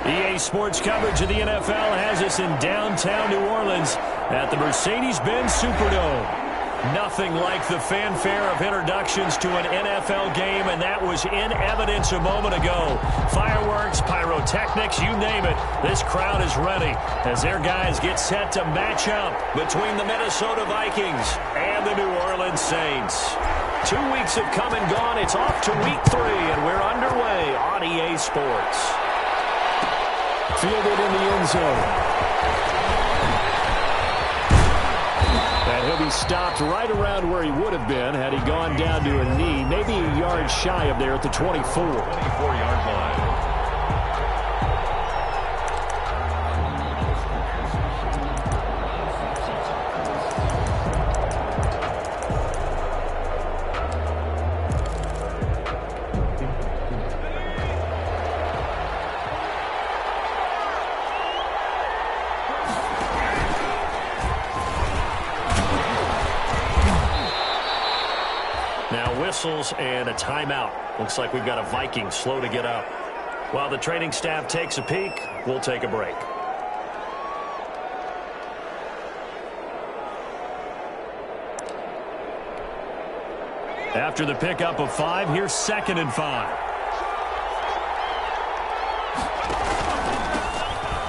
EA Sports coverage of the NFL has us in downtown New Orleans at the Mercedes-Benz Superdome. Nothing like the fanfare of introductions to an NFL game, and that was in evidence a moment ago. Fireworks, pyrotechnics, you name it. This crowd is ready as their guys get set to match up between the Minnesota Vikings and the New Orleans Saints. 2 weeks have come and gone. It's off to week 3, and we're underway on EA Sports. Fielded in the end zone. And he'll be stopped right around where he would have been had he gone down to a knee, maybe a yard shy of there at the 24. 24-yard line. And a timeout. Looks like we've got a Viking slow to get up. While the training staff takes a peek, we'll take a break. After the pickup of 5, here's 2nd and 5.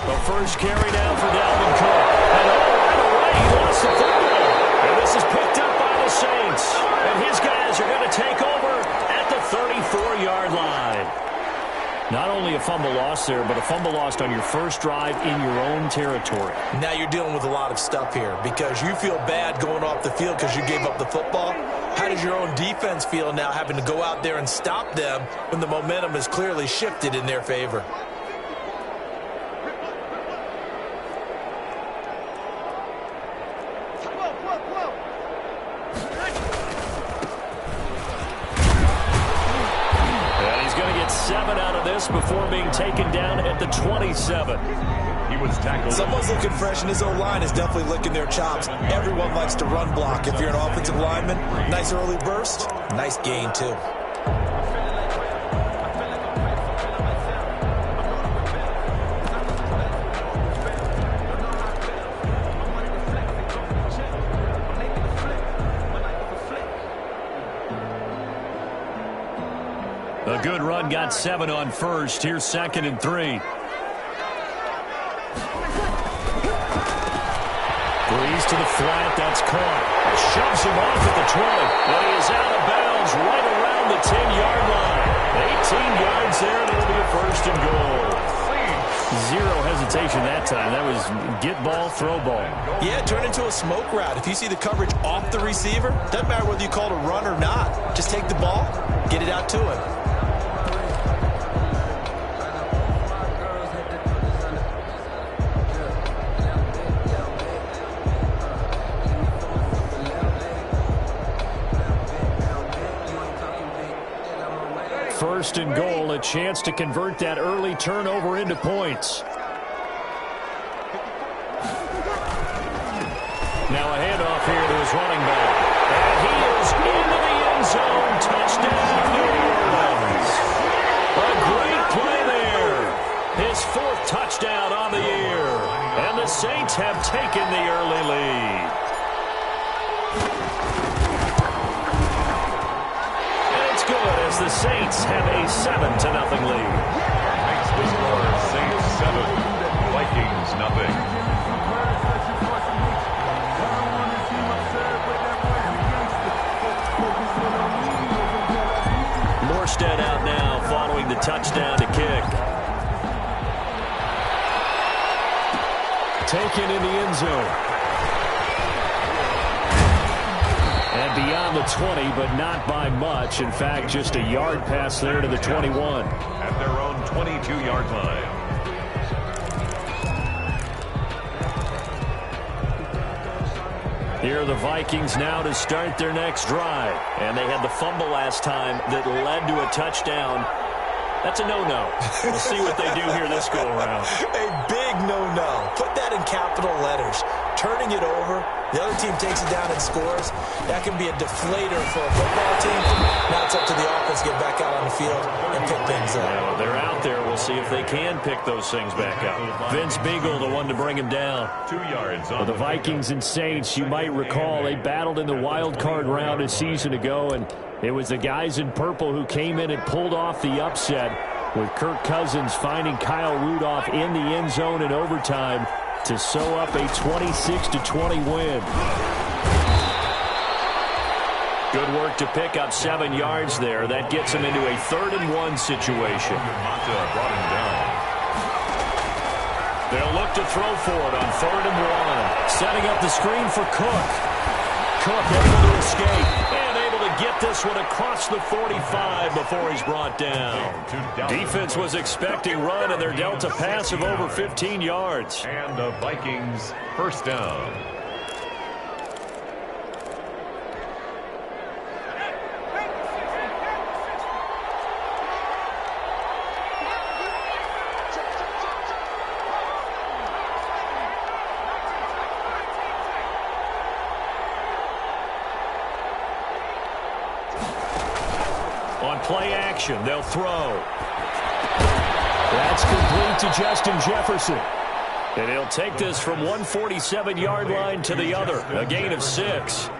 The first carry down for Dalvin Cook. And right away, he lost the football. And this is picked up by the Saints. And his guys are going to take over at the 34-yard line. Not only a fumble loss there, but a fumble lost on your first drive in your own territory. Now you're dealing with a lot of stuff here because you feel bad going off the field because you gave up the football. How does your own defense feel now having to go out there and stop them when the momentum is clearly shifted in their favor? Before being taken down at the 27. He was tackled. Someone's looking fresh, and his O-line is definitely licking their chops. Everyone likes to run block. If you're an offensive lineman, nice early burst, nice gain too. A good run, got 7 on first. Here's 2nd and 3. Breeze to the flat. That's caught. Shoves him off at the 20. And he is out of bounds right around the 10-yard line. 18 yards there, and it'll be a 1st and goal. Zero hesitation that time. That was get ball, throw ball. Yeah, turn into a smoke route. If you see the coverage off the receiver, doesn't matter whether you call it a run or not. Just take the ball, get it out to him. First and goal, a chance to convert that early turnover into points. Now a handoff here to his running back. And he is into the end zone. Touchdown, New Orleans. A great play there. His 4th touchdown on the year. And the Saints have taken the early lead. As the Saints have a 7-0 lead. Makes the score Saints 7, Vikings nothing. Morstead out now following the touchdown to kick. Taken in the end zone. And beyond the 20, but not by much. In fact, just a yard pass there to the 21. At their own 22-yard line. Here are the Vikings now to start their next drive. And they had the fumble last time that led to a touchdown. That's a no-no. We'll see what they do here this go-around. A big no-no. Put that in capital letters. turning it over, the other team takes it down and scores, that can be a deflator for a football team. Now it's up to the offense to get back out on the field and pick things up. Well, they're out there. We'll see if they can pick those things back up. Vince Beagle, the one to bring him down. 2 yards on the Vikings and Saints, you might recall, they battled in the wild card round a season ago, and it was the guys in purple who came in and pulled off the upset, with Kirk Cousins finding Kyle Rudolph in the end zone in overtime to sew up a 26-20 win. Good work to pick up 7 yards there. That gets him into a 3rd-and-1 situation. Brought him down. They'll look to throw for it on 3rd-and-1. Setting up the screen for Cook. Cook able to escape and able to get this one across the 45 before he's brought down. Defense was expecting run, and they're dealt a pass of over 15 yards. And the Vikings first down. On play action, they'll throw. That's complete to Justin Jefferson. And he'll take this from 147-yard line to the other. A gain of 6.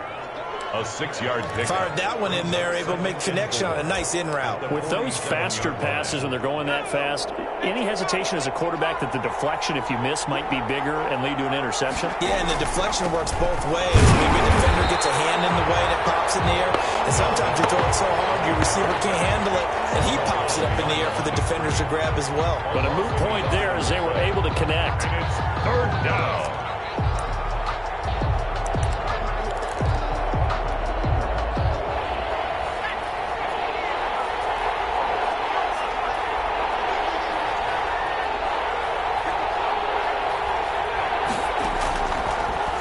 A 6-yard pick. Fired that one in there, able to make connection on a nice in route. With those faster passes when they're going that fast, any hesitation as a quarterback that the deflection, if you miss, might be bigger and lead to an interception? Yeah, and the deflection works both ways. Maybe a defender gets a hand in the way and it pops in the air, and sometimes you throw it so hard your receiver can't handle it, and he pops it up in the air for the defenders to grab as well. But a moot point there as they were able to connect. And it's 3rd down.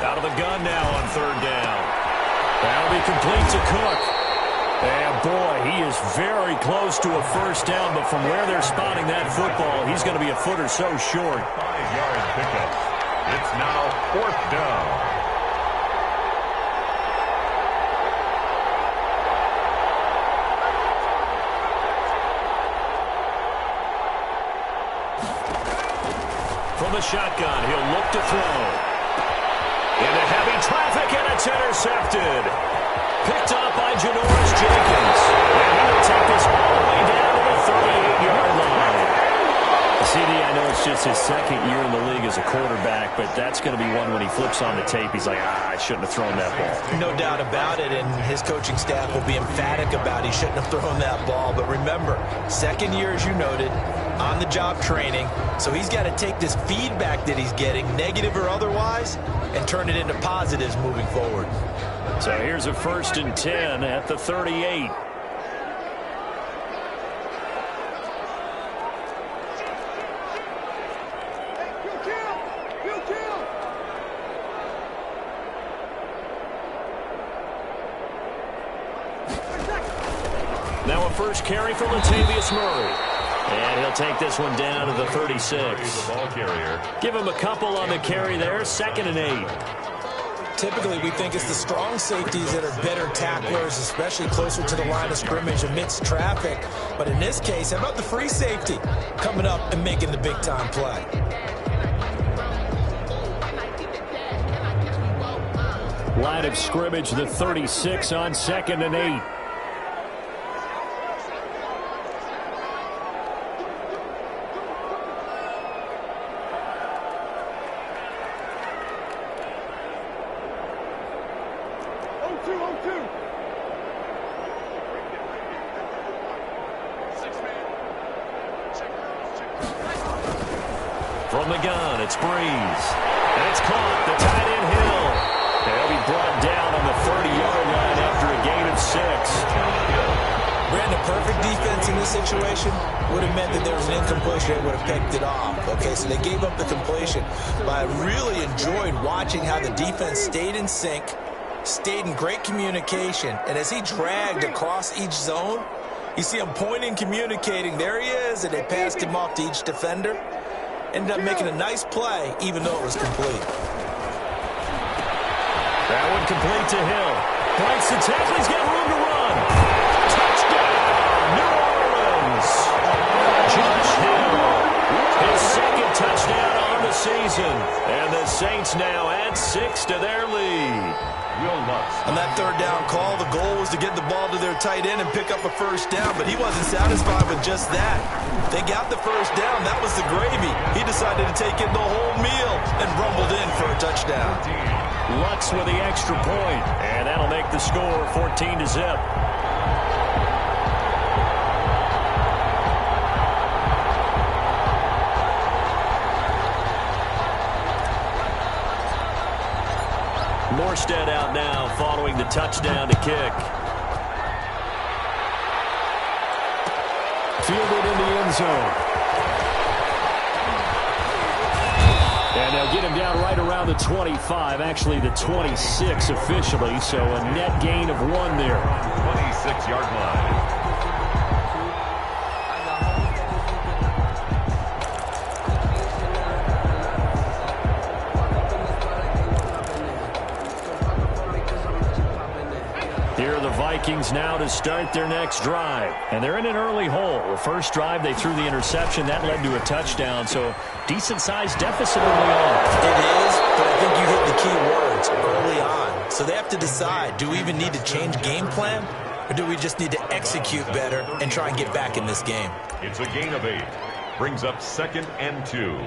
Out of the gun now on 3rd down. That'll be complete to Cook. And boy, he is very close to a first down, but from where they're spotting that football, he's going to be a foot or so short. 5-yard pickup. It's now 4th down. From the shotgun, he'll look to throw. Into heavy traffic, and it's intercepted. Picked up by Janoris Jenkins. And he will take this all the way down to the 38-yard line. CD, I know it's just his 2nd year in the league as a quarterback, but that's going to be one when he flips on the tape. He's like, I shouldn't have thrown that ball. No doubt about it, and his coaching staff will be emphatic about he shouldn't have thrown that ball. But remember, 2nd year, as you noted, on-the-job training, so he's got to take this feedback that he's getting, negative or otherwise, and turn it into positives moving forward. So here's a 1st and 10 at the 38. Now a first carry for Latavius Murray. And he'll take this one down to the 36. The ball carrier. Give him a couple on the carry there. 2nd and 8. Typically, we think it's the strong safeties that are better tacklers, especially closer to the line of scrimmage amidst traffic. But in this case, how about the free safety coming up and making the big-time play? Line of scrimmage, the 36 on 2nd and 8. From the gun, it's Breeze. And it's caught. The tight end Hill. They'll be brought down on the 30-yard line after a gain of 6. Brandon, perfect defense in this situation would have meant that there was an incompletion. They would have picked it off. Okay, so they gave up the completion. But I really enjoyed watching how the defense stayed in sync, stayed in great communication, and as he dragged across each zone, you see him pointing, communicating. There he is, and they passed him off to each defender. Ended up making a nice play, even though it was complete. That one complete to Hill. Breaks the tackle. He's got room to run. Touchdown, New Orleans. Josh Hill, his second touchdown on the season. And the Saints now add 6 to their lead. On that third down call, the goal was to get the ball to their tight end and pick up a first down, but he wasn't satisfied with just that. They got the first down. That was the gravy. He decided to take in the whole meal and rumbled in for a touchdown. Lutz with the extra point, and that'll make the score 14-0. Morstead out now following the touchdown to kick. Fielded in the end zone. And they'll get him down right around the 25, actually the 26 officially, so a net gain of 1 there. 26-yard line. Here are the Vikings now to start their next drive. And they're in an early hole. The first drive, they threw the interception. That led to a touchdown. So decent-sized deficit early on. It is, but I think you hit the key words early on. So they have to decide, do we even need to change game plan? Or do we just need to execute better and try and get back in this game? It's a gain of 8. Brings up 2nd and 2.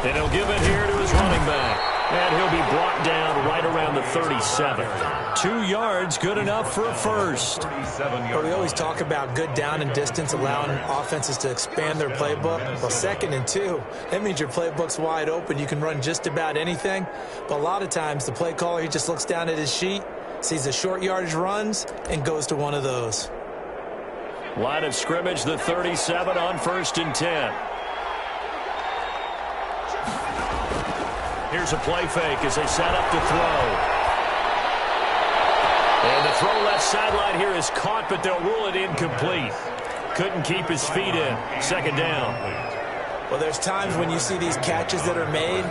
And he'll give it here to his running back. And he'll be brought down right around the 37. 2 yards, good enough for a first. Well, we always talk about good down and distance, allowing offenses to expand their playbook. Well, 2nd and 2, that means your playbook's wide open. You can run just about anything. But a lot of times, the play caller, he just looks down at his sheet, sees the short yardage runs, and goes to one of those. Line of scrimmage, the 37 on 1st and 10. Here's a play fake as they set up to throw. And the throw left sideline here is caught, but they'll rule it incomplete. Couldn't keep his feet in. 2nd down. Well, there's times when you see these catches that are made,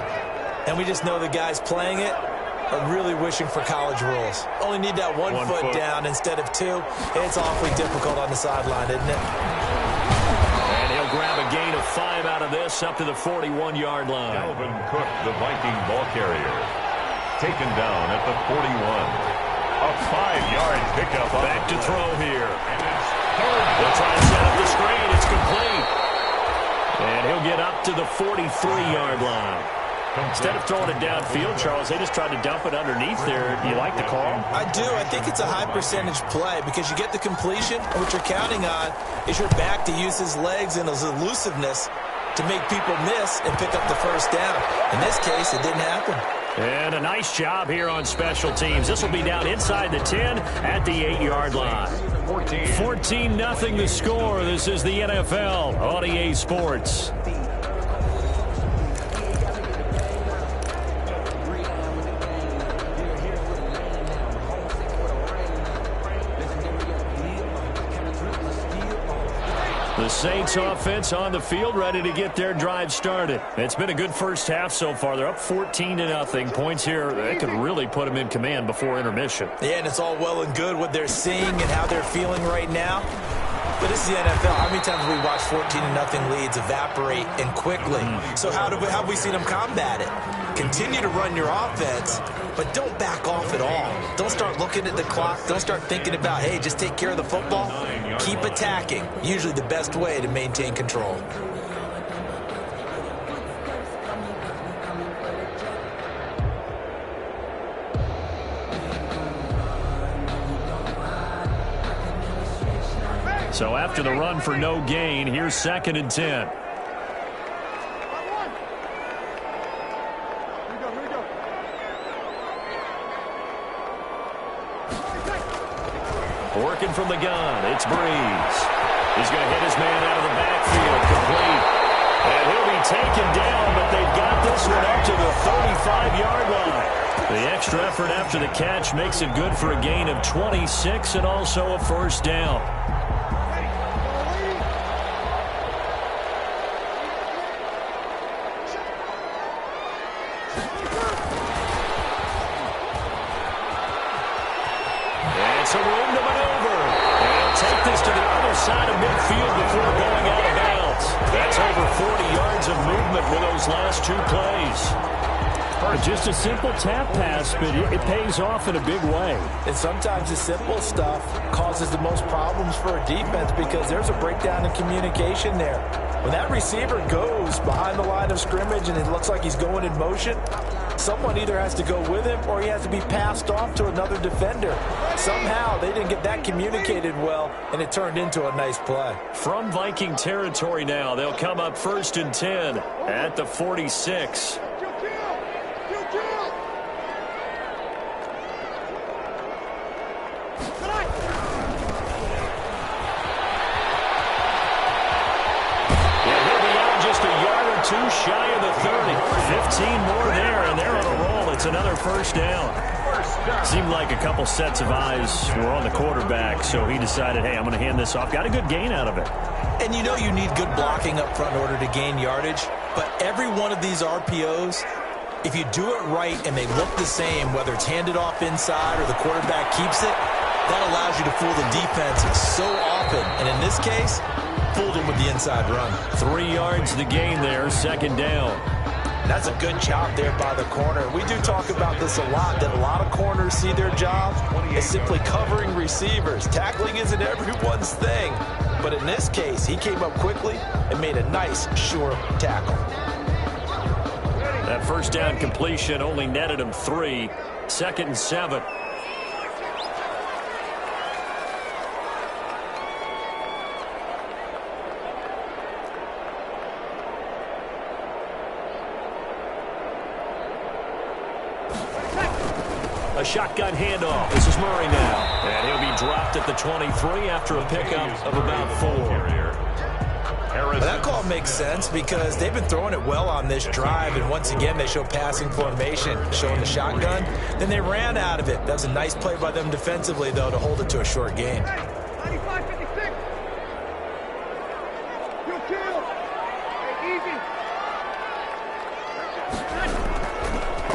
and we just know the guys playing it are really wishing for college rules. Only need that one foot down instead of 2. It's awfully difficult on the sideline, isn't it? Grab a gain of 5 out of this, up to the 41-yard line. Dalvin Cook, the Viking ball carrier, taken down at the 41. A 5-yard pickup. Back to throw here. They'll try and set up the screen. It's complete. And he'll get up to the 43-yard line. Instead of throwing it downfield, Charles, they just tried to dump it underneath there. Do you like the call? I do. I think it's a high-percentage play because you get the completion, and what you're counting on is your back to use his legs and his elusiveness to make people miss and pick up the first down. In this case, it didn't happen. And a nice job here on special teams. This will be down inside the 10 at the 8-yard line. 14-0 the score. This is the NFL on EA Sports. The Saints offense on the field, ready to get their drive started. It's been a good first half so far. They're up 14-0. Points here, they could really put them in command before intermission. Yeah, and it's all well and good what they're seeing and how they're feeling right now. But this is the NFL. How many times have we watched 14-0 leads evaporate and quickly? So how have we seen them combat it? Continue to run your offense, but don't back off at all. Don't start looking at the clock. Don't start thinking about, hey, just take care of the football. Keep attacking. Usually the best way to maintain control. So after the run for no gain, here's 2nd and 10. Working from the gun, it's Breeze. He's going to hit his man out of the backfield, complete. And he'll be taken down, but they've got this one up to the 35-yard line. The extra effort after the catch makes it good for a gain of 26 and also a first down. some room to maneuver. And he'll take this to the other side of midfield before going out of bounds. That's over 40 yards of movement with those last 2 plays. Just a simple tap pass, but it pays off in a big way. And sometimes the simple stuff causes the most problems for a defense because there's a breakdown in communication there. When that receiver goes behind the line of scrimmage and it looks like he's going in motion, someone either has to go with him or he has to be passed off to another defender. Somehow they didn't get that communicated well, and it turned into a nice play. From Viking territory now, they'll come up 1st and 10 at the 46. Shy of the 30. 15 more there, and they're on a roll. It's another first down. Seemed like a couple sets of eyes were on the quarterback, so he decided, hey, I'm going to hand this off. Got a good gain out of it. And you know you need good blocking up front in order to gain yardage, but every one of these RPOs, if you do it right and they look the same, whether it's handed off inside or the quarterback keeps it, that allows you to fool the defense so often. And in this case, fooled him with the inside run. 3 yards the gain there, 2nd down. That's a good job there by the corner. We do talk about this a lot, that a lot of corners see their job as simply covering receivers. Tackling isn't everyone's thing. But in this case, he came up quickly and made a nice, sure tackle. That first down completion only netted him 3. 2nd and 7. A shotgun handoff. This is Murray now. And he'll be dropped at the 23 after a pickup of about 4. Well, that call makes sense because they've been throwing it well on this drive, and once again they show passing formation, showing the shotgun. Then they ran out of it. That was a nice play by them defensively, though, to hold it to a short gain. 95-56.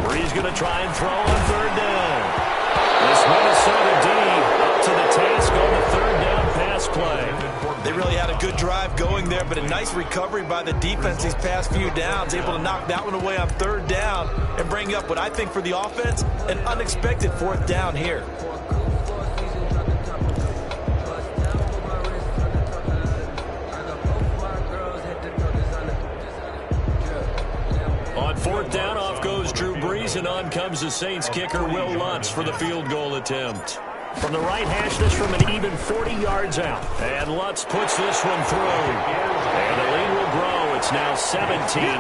Bree's going to try and throw on 3rd down. This Minnesota D up to the task on the 3rd down pass play. They really had a good drive going there, but a nice recovery by the defense these past few downs, able to knock that one away on 3rd down and bring up what I think for the offense, an unexpected 4th down here. On 4th down, off goes Drew Brees, and on comes the Saints kicker, Will Lutz, for the field goal attempt. From the right hash, this from an even 40 yards out. And Lutz puts this one through. And the lead will grow. It's now 17-0.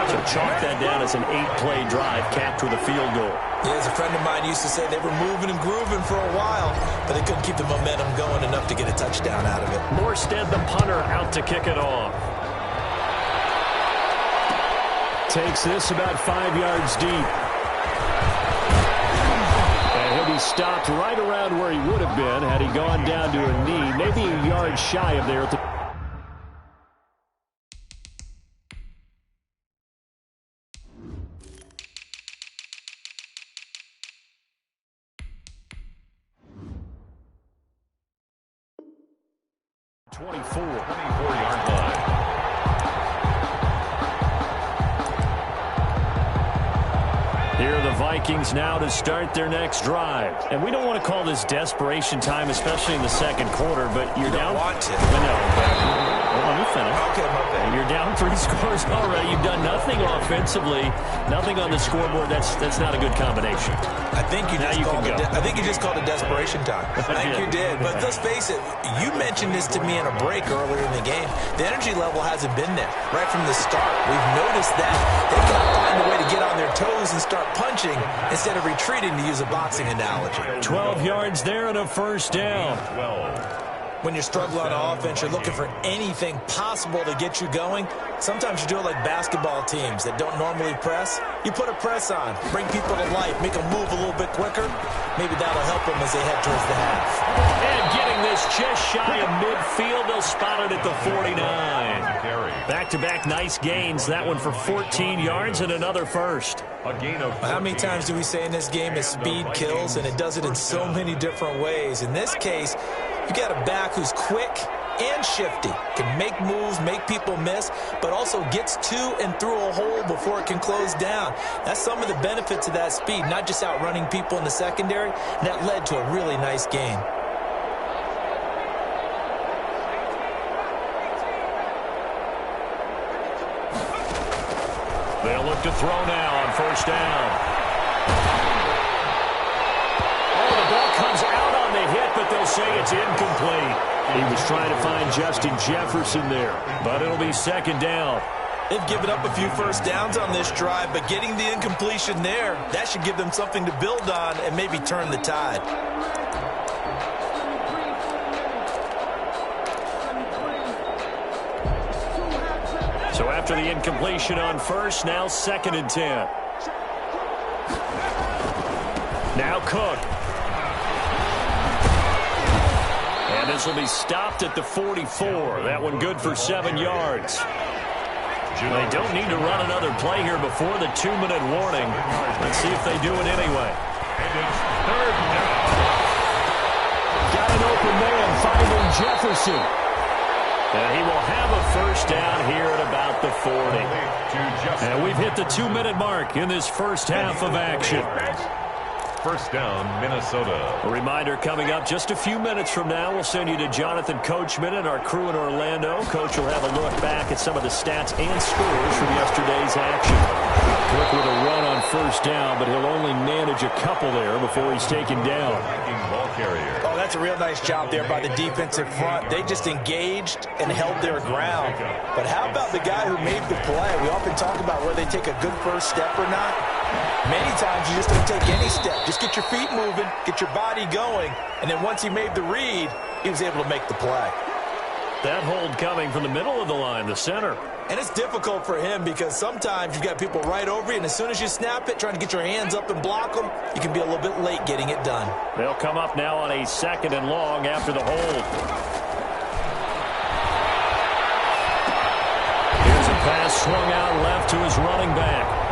So chalk that down as an 8-play drive capped with a field goal. Yeah, as a friend of mine used to say, they were moving and grooving for a while, but they couldn't keep the momentum going enough to get a touchdown out of it. Morstead, the punter, out to kick it off. Takes this about 5 yards deep. And he'll be stopped right around where he would have been had he gone down to a knee, maybe a yard shy of there at the 24-yard line. Here are the Vikings now to start their next drive. And we don't want to call this desperation time, especially in the second quarter, but you're down. You don't want to. Well, let me finish. Okay, my bad. You're down 3 scores already. You've done nothing offensively, nothing on the scoreboard. That's not a good combination. I think you just called it desperation time. I think you did. But let's face it, you mentioned this to me in a break earlier in the game. The energy level hasn't been there right from the start. We've noticed that they've got to find a way to get on their toes and start punching instead of retreating, to use a boxing analogy. 12 yards there and a first down. When you're struggling on offense, you're looking for anything possible to get you going. Sometimes you do it like basketball teams that don't normally press. You put a press on, bring people to life, make them move a little bit quicker. Maybe that'll help them as they head towards the half. And getting this just shy of midfield, they'll spot it at the 49. Back-to-back nice gains. That one for 14 yards and another first. A gain of 14. How many times do we say in this game that speed kills, and it does it in so many different ways? In this case, you got a back who's quick and shifty, can make moves, make people miss, but also gets to and through a hole before it can close down. That's some of the benefits of that speed, not just outrunning people in the secondary, and that led to a really nice gain. They'll look to throw now on first down. Oh, the ball comes out on the hit, but they'll say it's incomplete. He was trying to find Justin Jefferson there. But it'll be second down. They've given up a few first downs on this drive, but getting the incompletion there, that should give them something to build on and maybe turn the tide. So after the incompletion on first, now 2nd and 10. Now Cook. And this will be stopped at the 44. That one good for 7 yards. They don't need to run another play here before the 2-minute warning. Let's see if they do it anyway. And it's 3rd down. Got an open man finding Jefferson. And he will have a first down here at about the 40. And we've hit the 2-minute mark in this first half of action. First down, Minnesota. A reminder coming up just a few minutes from now. We'll send you to Jonathan Coachman and our crew in Orlando. Coach will have a look back at some of the stats and scores from yesterday's action. Cook with a run on first down, but he'll only manage a couple there before he's taken down. Ball carrier. Oh, that's a real nice job there by the defensive front. They just engaged and held their ground. But how about the guy who made the play? We often talk about where they take a good first step or not. Many times you just don't take any step. Just get your feet moving, get your body going, and then once he made the read, he was able to make the play. That hold coming from the middle of the line, the center. And it's difficult for him because sometimes you've got people right over you, and as soon as you snap it, trying to get your hands up and block them, you can be a little bit late getting it done. They'll come up now on a 2nd and long after the hold. Here's a pass swung out left to his running back.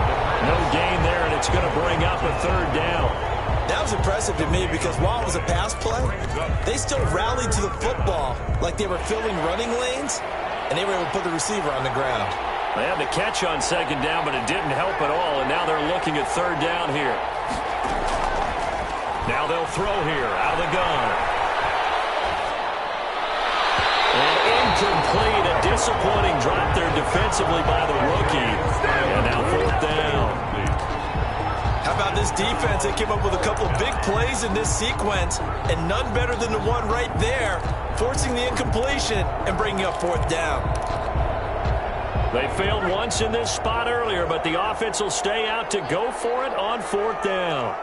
No gain there, and it's going to bring up a 3rd down. That was impressive to me because while it was a pass play, they still rallied to the football like they were filling running lanes, and they were able to put the receiver on the ground. They had the catch on 2nd down, but it didn't help at all, and now they're looking at 3rd down here. Now they'll throw here out of the gun. And incomplete, a disappointing drop there defensively by the rookie. And now 4th down. How about this defense? They came up with a couple big plays in this sequence, and none better than the one right there, forcing the incompletion and bringing up 4th down. They failed once in this spot earlier, but the offense will stay out to go for it on 4th down.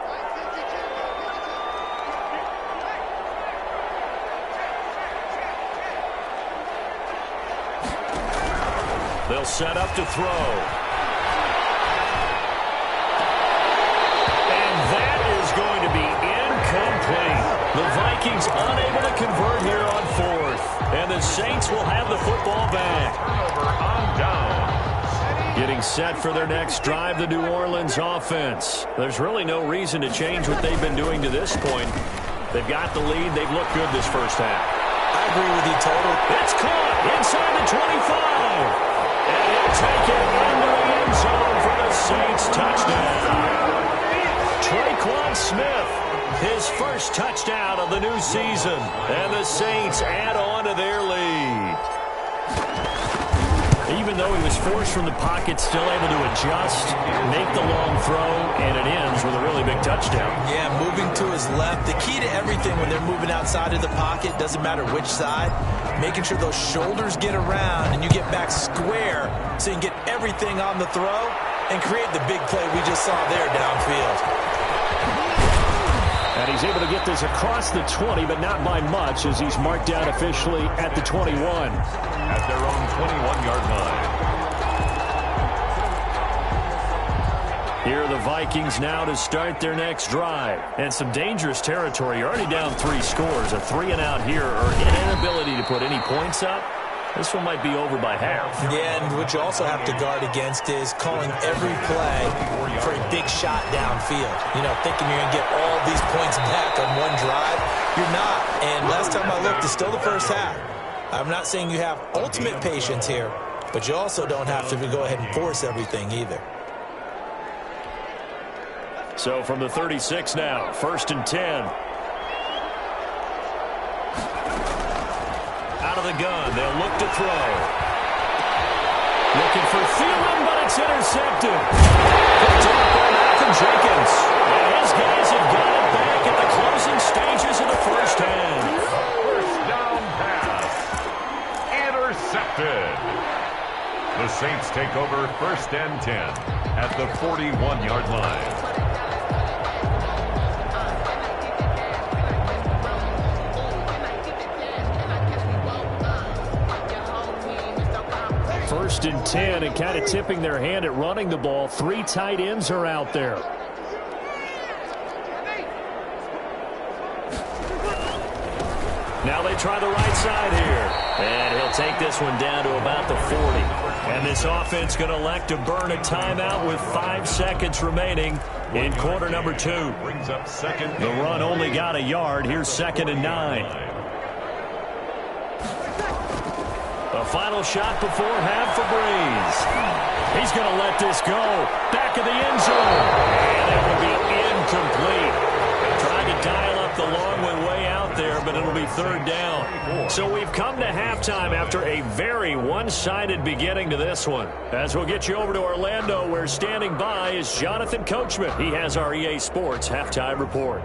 They'll set up to throw. Going to be incomplete. The Vikings unable to convert here on 4th. And the Saints will have the football back. On down. Getting set for their next drive, the New Orleans offense. There's really no reason to change what they've been doing to this point. They've got the lead. They've looked good this first half. I agree with you totally. It's caught inside the 25. And he'll take it into the end zone for the Saints touchdown. Traquan Smith, his first touchdown of the new season. And the Saints add on to their lead. Even though he was forced from the pocket, still able to adjust, make the long throw, and it ends with a really big touchdown. Yeah, moving to his left. The key to everything when they're moving outside of the pocket, doesn't matter which side, making sure those shoulders get around and you get back square so you can get everything on the throw and create the big play we just saw there downfield. And he's able to get this across the 20, but not by much, as he's marked down officially at the 21. At their own 21-yard line. Here are the Vikings now to start their next drive. And some dangerous territory. You're already down 3 scores. A 3-and-out here, or an inability to put any points up, This one might be over by half. Yeah, and what you also have to guard against is calling every play for a big shot downfield. You know, thinking you're going to get all these points back on one drive. You're not. And last time I looked, it's still the first half. I'm not saying you have ultimate patience here, but you also don't have to go ahead and force everything either. So from the 36 now, 1st and 10. Out of the gun, they'll look to throw. Looking for Thielen, but it's intercepted. Picked up by Malcolm Jenkins. And his guys have got it back at the closing stages of the first half. First down pass. Intercepted. The Saints take over 1st and 10 at the 41-yard line. First and 10, and kind of tipping their hand at running the ball. 3 tight ends are out there. Now they try the right side here. And he'll take this one down to about the 40. And this offense going to elect to burn a timeout with 5 seconds remaining in quarter number 2. Brings up second. The run only got a yard. Here's 2nd and 9. A final shot before half for Breeze. He's going to let this go. Back of the end zone. And it will be incomplete. Trying to dial up the long way out there, but it'll be 3rd down. So we've come to halftime after a very one-sided beginning to this one. As we'll get you over to Orlando, where standing by is Jonathan Coachman. He has our EA Sports halftime report.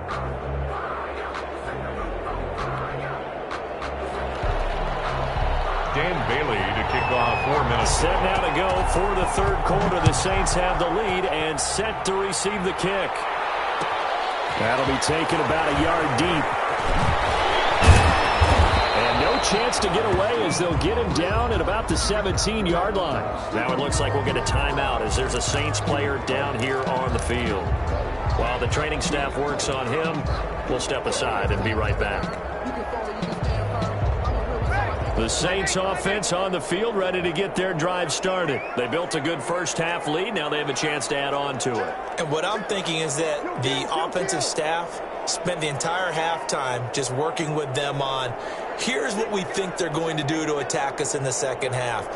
Dan Bailey to kick off 4 minutes. Set now to go for the 3rd quarter. The Saints have the lead and set to receive the kick. That'll be taken about a yard deep. And no chance to get away as they'll get him down at about the 17-yard line. Now it looks like we'll get a timeout as there's a Saints player down here on the field. While the training staff works on him, we'll step aside and be right back. The Saints offense on the field, ready to get their drive started. They built a good first half lead. Now they have a chance to add on to it. And what I'm thinking is that the offensive staff spent the entire halftime just working with them on, here's what we think they're going to do to attack us in the second half.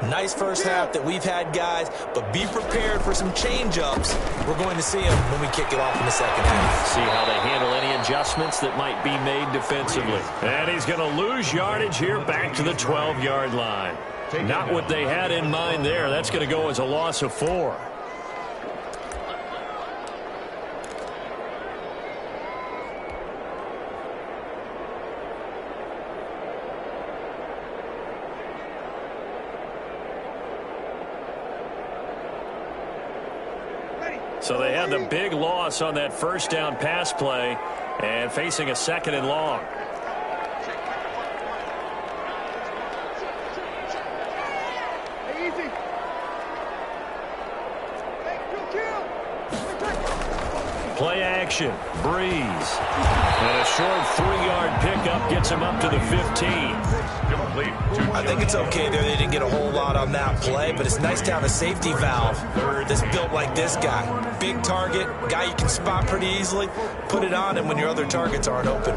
Nice first half that we've had, guys, but be prepared for some change-ups. We're going to see them when we kick it off in the second half. See how they handle any adjustments that might be made defensively. And he's going to lose yardage here back to the 12-yard line. Not what they had in mind there. That's going to go as a loss of 4. So they had the big loss on that first down pass play and facing a 2nd and long. Easy. Play action. Breeze. And a short 3-yard pickup gets him up to the 15. Complete. I think it's okay there. They didn't get a whole lot on that play, but it's nice to have a safety valve that's built like this guy. Big target, guy you can spot pretty easily. Put it on him when your other targets aren't open.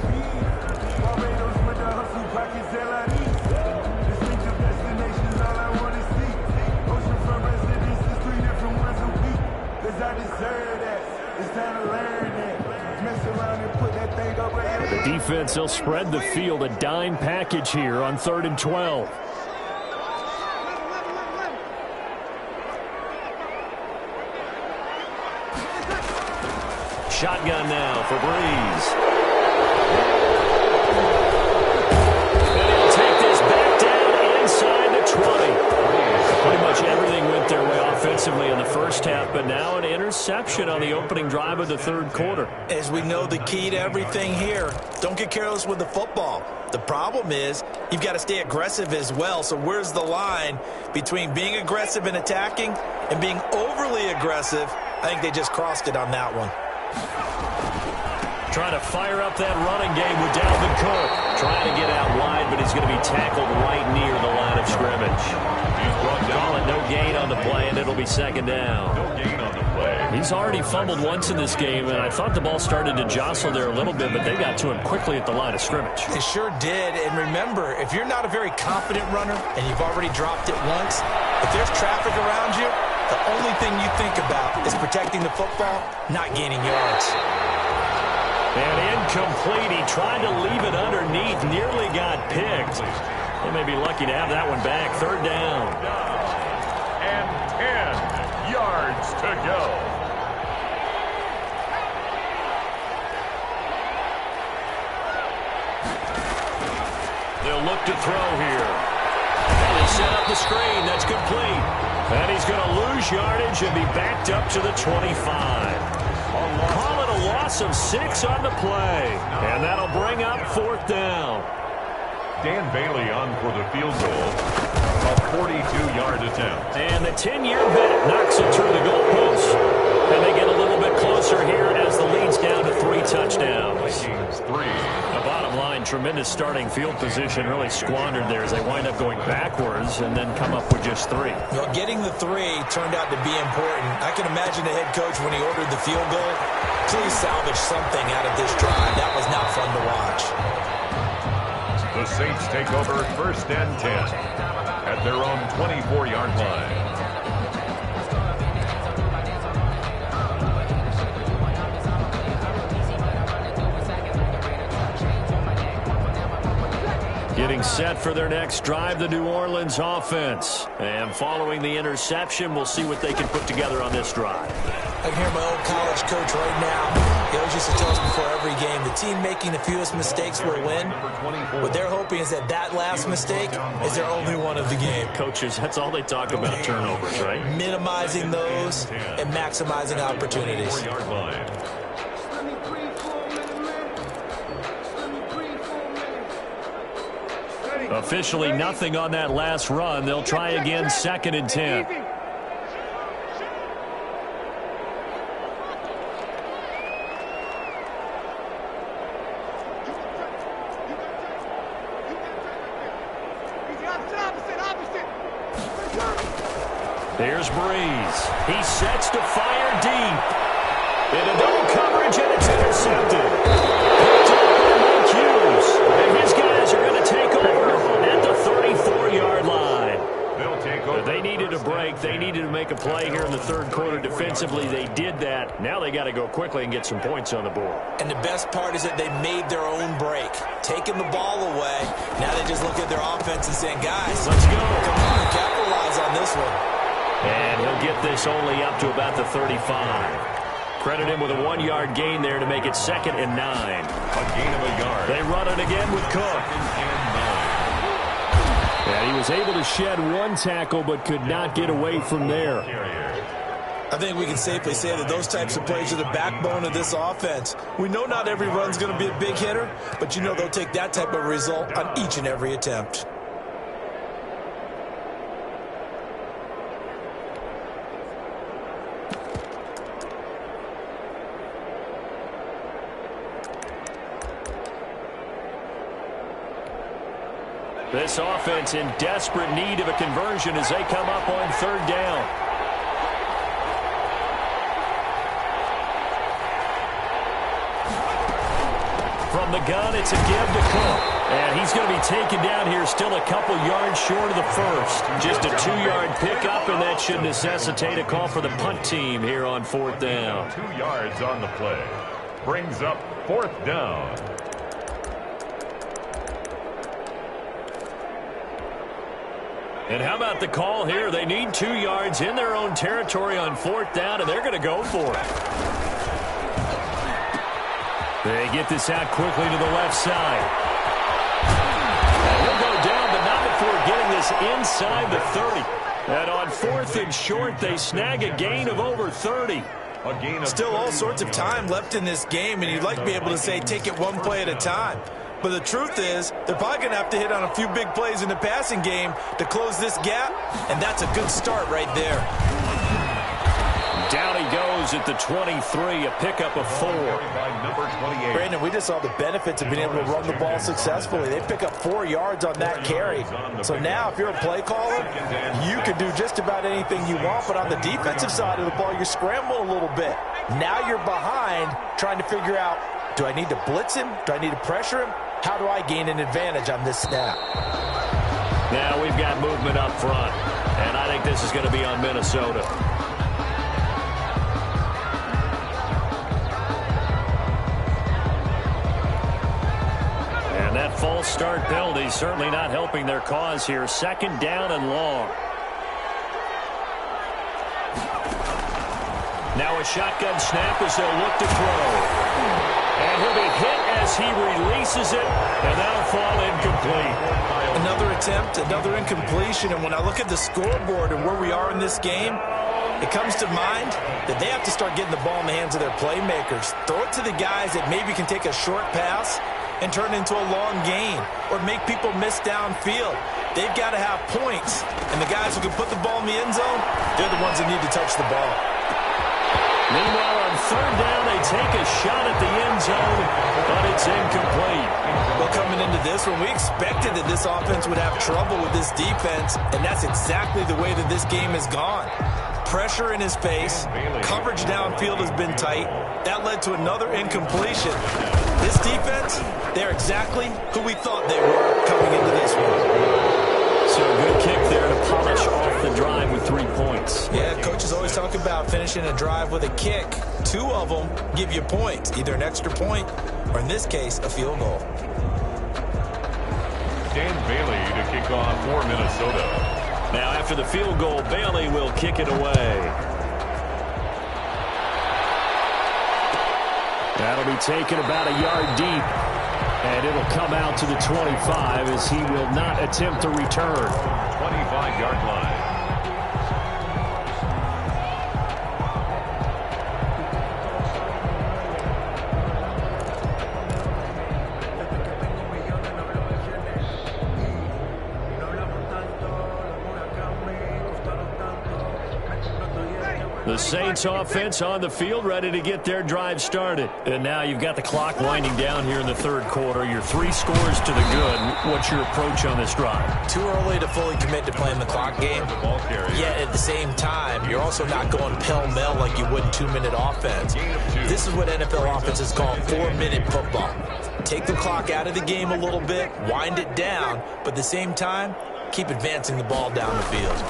The defense, they'll spread the field, a dime package here on 3rd and 12. Shotgun now for Breeze. And he'll take this back down inside the 20. Pretty much everything went their way offensively in the first half, but now an interception on the opening drive of the 3rd quarter. As we know, the key to everything here, don't get careless with the football. The problem is you've got to stay aggressive as well. So where's the line between being aggressive and attacking and being overly aggressive? I think they just crossed it on that one. trying to fire up that running game with Dalvin Cook. Trying to get out wide, but he's going to be tackled right near the line of scrimmage. He's brought down. Call it no gain on the play, and it'll be second down. No gain on the play. He's already fumbled once in this game, and I thought the ball started to jostle there a little bit, but they got to him quickly at the line of scrimmage. It sure did. And remember, if you're not a very confident runner and you've already dropped it once, if there's traffic around you, the only thing you think about is protecting the football, not gaining yards. And incomplete. He tried to leave it underneath, nearly got picked. They may be lucky to have that one back. Third down. And 10 yards to go. They'll look to throw here. And they set up the screen. That's complete. And he's going to lose yardage and be backed up to the 25. Call it a loss of 6 on the play. And that'll bring up fourth down. Dan Bailey on for the field goal. A 42-yard attempt. And the 10-year vet knocks it through the goalpost. And they get a little bit closer here as the lead's down to 3 touchdowns. Vikings 3. The bottom line, tremendous starting field position, really squandered there as they wind up going backwards and then come up with just 3. Well, getting the 3 turned out to be important. I can imagine the head coach when he ordered the field goal. Please salvage something out of this drive. That was not fun to watch. The Saints take over first and 10 at their own 24-yard line. Getting set for their next drive, the New Orleans offense. And following the interception, we'll see what they can put together on this drive. I can hear my old college coach right now. He always used to tell us before every game, the team making the fewest mistakes will win. What they're hoping is that that last mistake is their only one of the game. Coaches, that's all they talk about, turnovers, right? Minimizing those and maximizing opportunities. 4-yard line. Officially nothing on that last run. They'll try again, second and 10. Here's Breeze. He sets to fire deep. Into double coverage, and it's intercepted. Picked up by Mike Hughes. And his guys are going to take over at the 34-yard line. They'll take over. They needed a break. They needed to make a play here in the third quarter defensively. They did that. Now they got to go quickly and get some points on the board. And the best part is that they made their own break. Taking the ball away. Now they just look at their offense and saying, guys, let's go. Come on, capitalize on this one. And he'll get this only up to about the 35. Credit him with a 1-yard gain there to make it second and 9. A gain of a yard. They run it again with Cook. And he was able to shed 1 tackle but could not get away from there. I think we can safely say that those types of plays are the backbone of this offense. We know not every run's going to be a big hitter, but you know they'll take that type of result on each and every attempt. This offense in desperate need of a conversion as they come up on third down. From the gun, it's a give to Cook. And he's going to be taken down here still a couple yards short of the first. Just a 2-yard pickup, and that should necessitate a call for the punt team here on fourth down. 2 yards on the play. Brings up fourth down. And how about the call here? They need 2 yards in their own territory on fourth down, and they're going to go for it. They get this out quickly to the left side. And he'll go down, but not before getting this inside the 30. And on fourth and short, they snag a gain of over 30. A gain of Still all sorts of time left in this game, and you'd like to be able to say take it one play at a time. But the truth is, they're probably going to have to hit on a few big plays in the passing game to close this gap, and that's a good start right there. Down he goes goes at the 23, a pickup of 4. Brandon, we just saw the benefits of being able to run the ball successfully. They pick up 4 yards on that carry. So now if you're a play caller, you can do just about anything you want, but on the defensive side of the ball, you're scrambling a little bit. Now you're behind trying to figure out, do I need to blitz him? Do I need to pressure him? How do I gain an advantage on this snap? Now we've got movement up front, and I think this is going to be on Minnesota. And that false start penalty certainly not helping their cause here. 2nd down and long. Now a shotgun snap as they'll look to throw. And he'll be hit as he releases it, and that'll fall incomplete. Another attempt, another incompletion, and when I look at the scoreboard and where we are in this game, it comes to mind that they have to start getting the ball in the hands of their playmakers. Throw it to the guys that maybe can take a short pass and turn it into a long gain or make people miss downfield. They've got to have points, and the guys who can put the ball in the end zone, they're the ones that need to touch the ball. Meanwhile, on 3rd down, they take a shot at the end zone, but it's incomplete. Well, coming into this one, we expected that this offense would have trouble with this defense, and that's exactly the way that this game has gone. Pressure in his face, coverage downfield has been tight. That led to another incompletion. This defense, they're exactly who we thought they were coming into this one. So a good kick there to polish off the drive with 3 points. Yeah, coaches always talk about finishing a drive with a kick. 2 of them give you points, either an extra point or, in this case, a field goal. Dan Bailey to kick off for Minnesota. Now after the field goal, Bailey will kick it away. That'll be taken about a yard deep. And it'll come out to the 25 as he will not attempt to return. 25-yard line. The Saints offense on the field, ready to get their drive started. And now you've got the clock winding down here in the 3rd quarter. Your 3 scores to the good. What's your approach on this drive? Too early to fully commit to playing the clock game. Yet at the same time, you're also not going pell-mell like you would in 2-minute offense. This is what NFL offenses call 4-minute football. Take the clock out of the game a little bit, wind it down, but at the same time, keep advancing the ball down the field.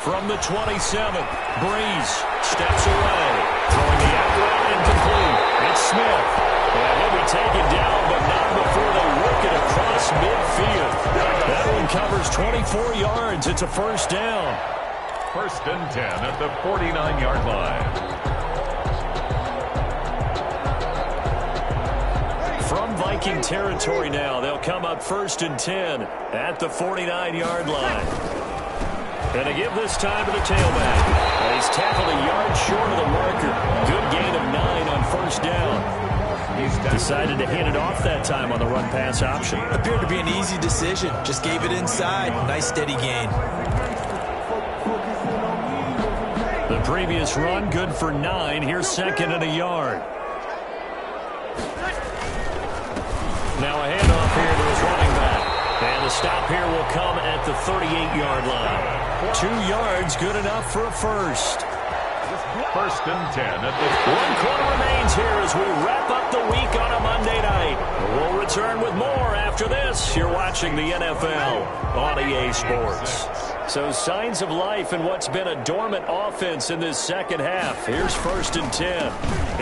From the 27, Breeze steps away. Throwing the out route incomplete. It's Smith. And he'll be taken down, but not before they work it across midfield. That one covers 24 yards. It's a 1st down. 1st and 10 at the 49-yard line. From Viking territory now, they'll come up 1st and 10 at the 49-yard line. And a give this time to the tailback. And he's tackled a yard short of the marker. Good gain of 9 on 1st down. He's decided to hand it off that time on the run-pass option. Appeared to be an easy decision. Just gave it inside. Nice steady gain. The previous run, good for 9. Here's 2nd and a yard. Now a handoff here to his running back. And the stop here will come at the 38-yard line. 2 yards, good enough for a 1st. 1st and 10 at the 1 quarter remains here as we wrap up the week on a Monday night. We'll return with more after this. You're watching the NFL on EA Sports. So signs of life in what's been a dormant offense in this 2nd half. Here's 1st and 10.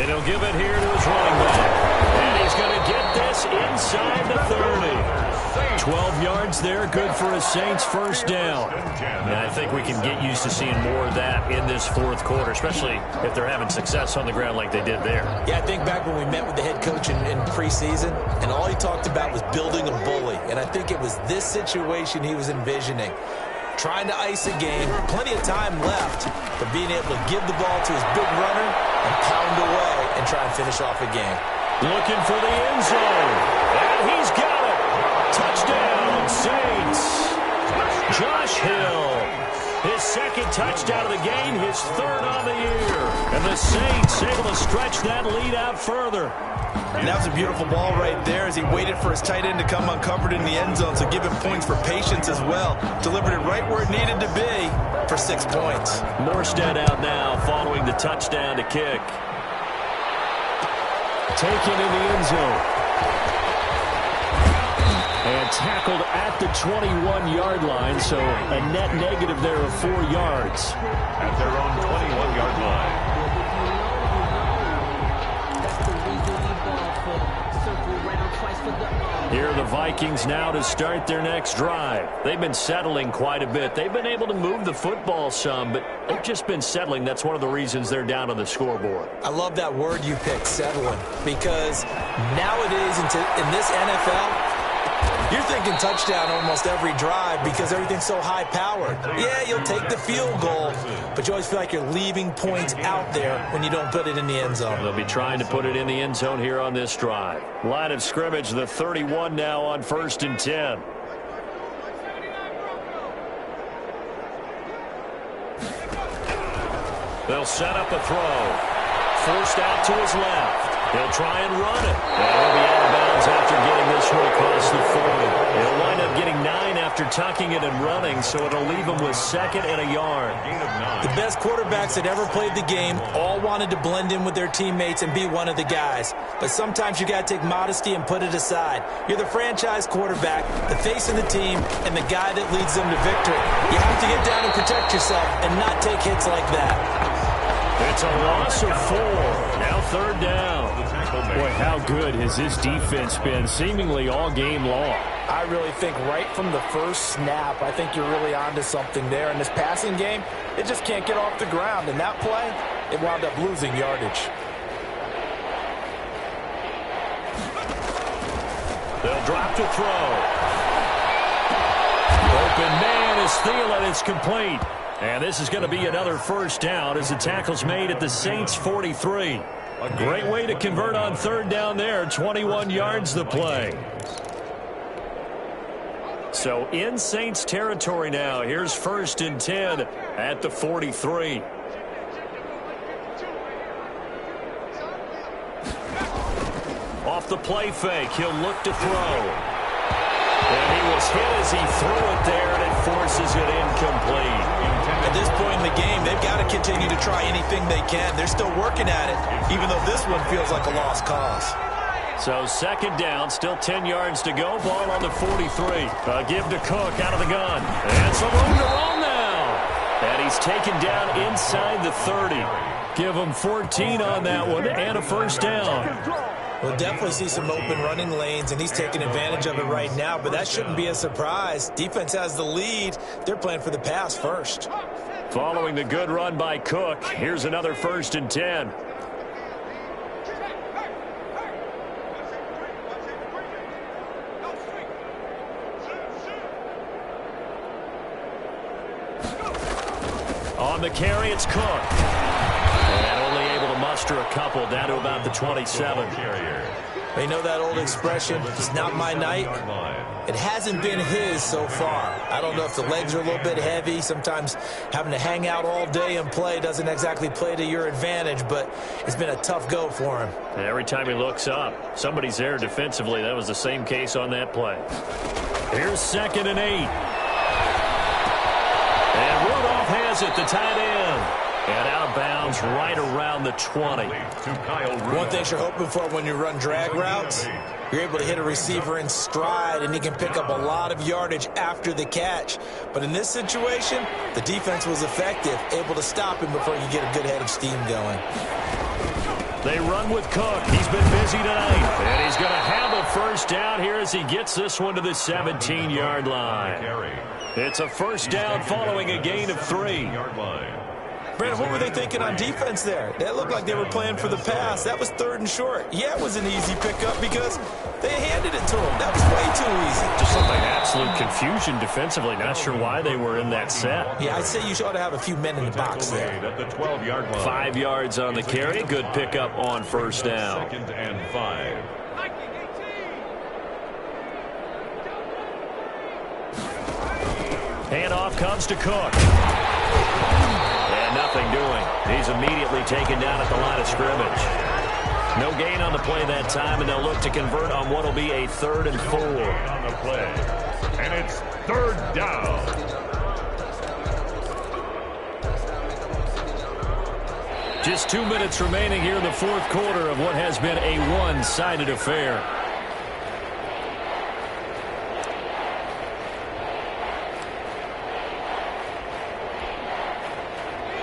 And he'll give it here to his running back. And he's going to get this inside the 30. 12 yards there, good for a Saints 1st down. And I think we can get used to seeing more of that in this 4th quarter, especially if they're having success on the ground like they did there. Yeah, I think back when we met with the head coach in preseason, and all he talked about was building a bully. And I think it was this situation he was envisioning. Trying to ice a game, plenty of time left, but being able to give the ball to his big runner and pound away and try and finish off a game. Looking for the end zone, and he's got it. Touchdown, Saints. Josh Hill, his 2nd second touchdown of the game, his third on the year. And the Saints able to stretch that lead out further. And that was a beautiful ball right there as he waited for his tight end to come uncovered in the end zone, so give him points for patience as well. Delivered it right where it needed to be for 6 points. Morstead out now following the touchdown to kick. Taken in the end zone. And tackled at the 21-yard line, so a net negative there of 4 yards. At their own 21-yard line. Here are the Vikings now to start their next drive. They've been settling quite a bit. They've been able to move the football some, but they've just been settling. That's one of the reasons they're down on the scoreboard. I love that word you picked, settling, because nowadays in this NFL, you're thinking touchdown almost every drive because everything's so high-powered. Yeah, you'll take the field goal, but you always feel like you're leaving points out there when you don't put it in the end zone. They'll be trying to put it in the end zone here on this drive. Line of scrimmage, the 31 now on 1st and 10. They'll set up a throw. Forced out to his left. He'll try and run it. And he'll be out of bounds after getting this one across the 40. He'll wind up getting 9 after tucking it and running, so it'll leave him with 2nd and a yard. The best quarterbacks that ever played the game all wanted to blend in with their teammates and be one of the guys. But sometimes you got to take modesty and put it aside. You're the franchise quarterback, the face of the team, and the guy that leads them to victory. You have to get down and protect yourself and not take hits like that. It's a loss of 4. Now 3rd down. Boy, how good has this defense been seemingly all game long? I really think right from the first snap, I think you're really onto something there. In this passing game, it just can't get off the ground. And that play, it wound up losing yardage. They'll drop to throw. Open man is Thielen. It's complete. And this is going to be another 1st down as the tackle's made at the Saints 43. A great way to convert on 3rd down there. 21 yards the play. So in Saints territory now. Here's 1st and 10 at the 43. Off the play fake. He'll look to throw. And he was hit as he threw it there, and it forces it incomplete. At this point in the game, they've got to continue to try anything they can. They're still working at it, even though this one feels like a lost cause. So 2nd down, still 10 yards to go. Ball on the 43. Give to Cook out of the gun. And some room to roll now. And he's taken down inside the 30. Give him 14 on that one and a 1st down. We'll definitely see some open running lanes, and he's taking advantage of it right now, but that shouldn't be a surprise. Defense has the lead. They're playing for the pass first. Following the good run by Cook, here's another 1st and 10. On the carry, it's Cook. And only able to muster a couple down to about the 27. You know that old expression, it's not my night? It hasn't been his so far. I don't know if the legs are a little bit heavy. Sometimes having to hang out all day and play doesn't exactly play to your advantage, but it's been a tough go for him. And every time he looks up, somebody's there defensively. That was the same case on that play. Here's 2nd and 8. And Rudolph has it, the tight end. And out of bounds right around the 20. One thing you're hoping for when you run drag routes, you're able to hit a receiver in stride, and he can pick up a lot of yardage after the catch. But in this situation, the defense was effective, able to stop him before you get a good head of steam going. They run with Cook. He's been busy tonight. And he's going to have a 1st down here as he gets this one to the 17-yard line. It's a 1st down following a gain of 3. Brandon, what were they thinking on defense there? That looked like they were playing for the pass. That was 3rd and short. Yeah, it was an easy pickup because they handed it to him. That was way too easy. Just looked like absolute confusion defensively. Not sure why they were in that set. Yeah, I'd say you ought to have a few men in the box there. At the 12-yard line. 5 yards on the carry. Good pickup on 1st down. 2nd and 5. Handoff comes to Cook. And nothing doing. He's immediately taken down at the line of scrimmage. No gain on the play that time, and they'll look to convert on what will be a 3rd and 4. On the play. And it's 3rd down. Just 2 minutes remaining here in the 4th quarter of what has been a one-sided affair.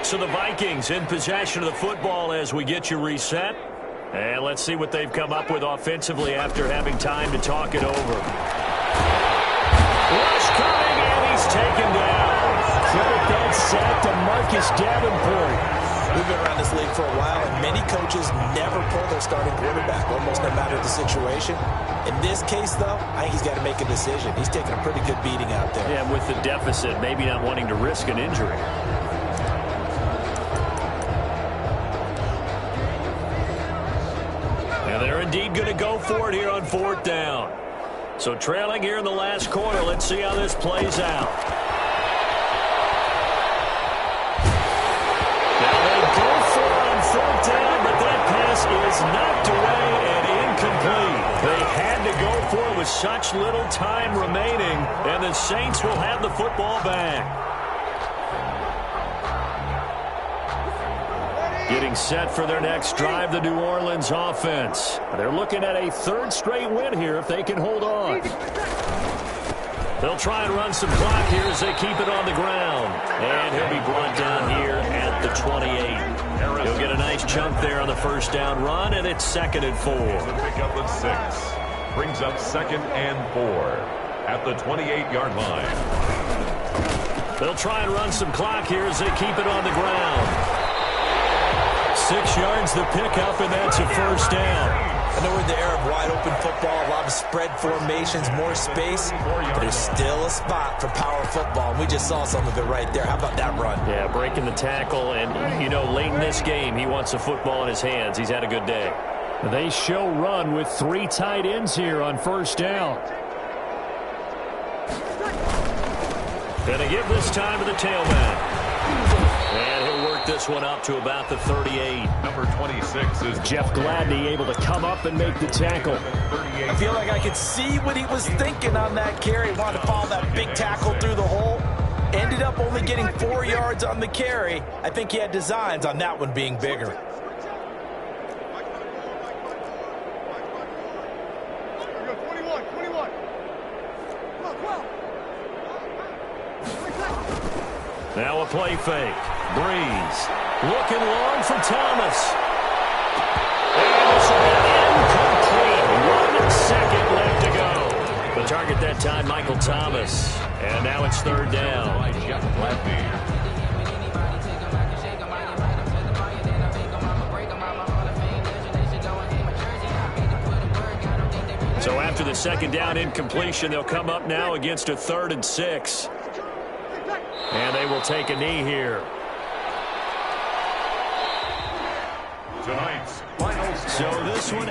So the Vikings in possession of the football as we get you reset. And let's see what they've come up with offensively after having time to talk it over. Rush coming, and he's taken down. Credit that sack to Marcus Davenport. We've been around this league for a while, and many coaches never pull their starting quarterback, almost no matter the situation. In this case, though, I think he's got to make a decision. He's taking a pretty good beating out there. Yeah, with the deficit, maybe not wanting to risk an injury. And they're indeed going to go for it here on 4th down. So trailing here in the last quarter, let's see how this plays out. Down, but that pass is knocked away and incomplete. They had to go for it with such little time remaining, and the Saints will have the football back. Getting set for their next drive, the New Orleans offense. They're looking at a 3rd straight win here if they can hold on. They'll try and run some clock here as they keep it on the ground. And he'll be brought down here at the 28. He'll get a nice chunk there on the 1st down run, and it's 2nd and 4. The pickup of 6. Brings up 2nd and 4 at the 28-yard line. They'll try and run some clock here as they keep it on the ground. 6 yards the pickup, and that's a 1st down. I know we're in the era of wide-open football, a lot of spread formations, more space, but there's still a spot for power football, and we just saw some of it right there. How about that run? Yeah, breaking the tackle, and, you know, late in this game, he wants the football in his hands. He's had a good day. They show run with 3 tight ends here on 1st down. Gonna give this time to the tailback. And he'll work this one up to about the 38. Number 26 is Jeff Gladney able to come up and make the tackle. I feel like I could see what he was thinking on that carry. Wanted to follow that big tackle through the hole. Ended up only getting 4 yards on the carry. I think he had designs on that one being bigger. Now a play fake. Breeze. Looking long for Thomas. And this will be incomplete. 1 second left to go. The target that time, Michael Thomas. And now it's 3rd down. So after the 2nd down incompletion, they'll come up now against a 3rd and 6. And they will take a knee here. Tonight's final. So this one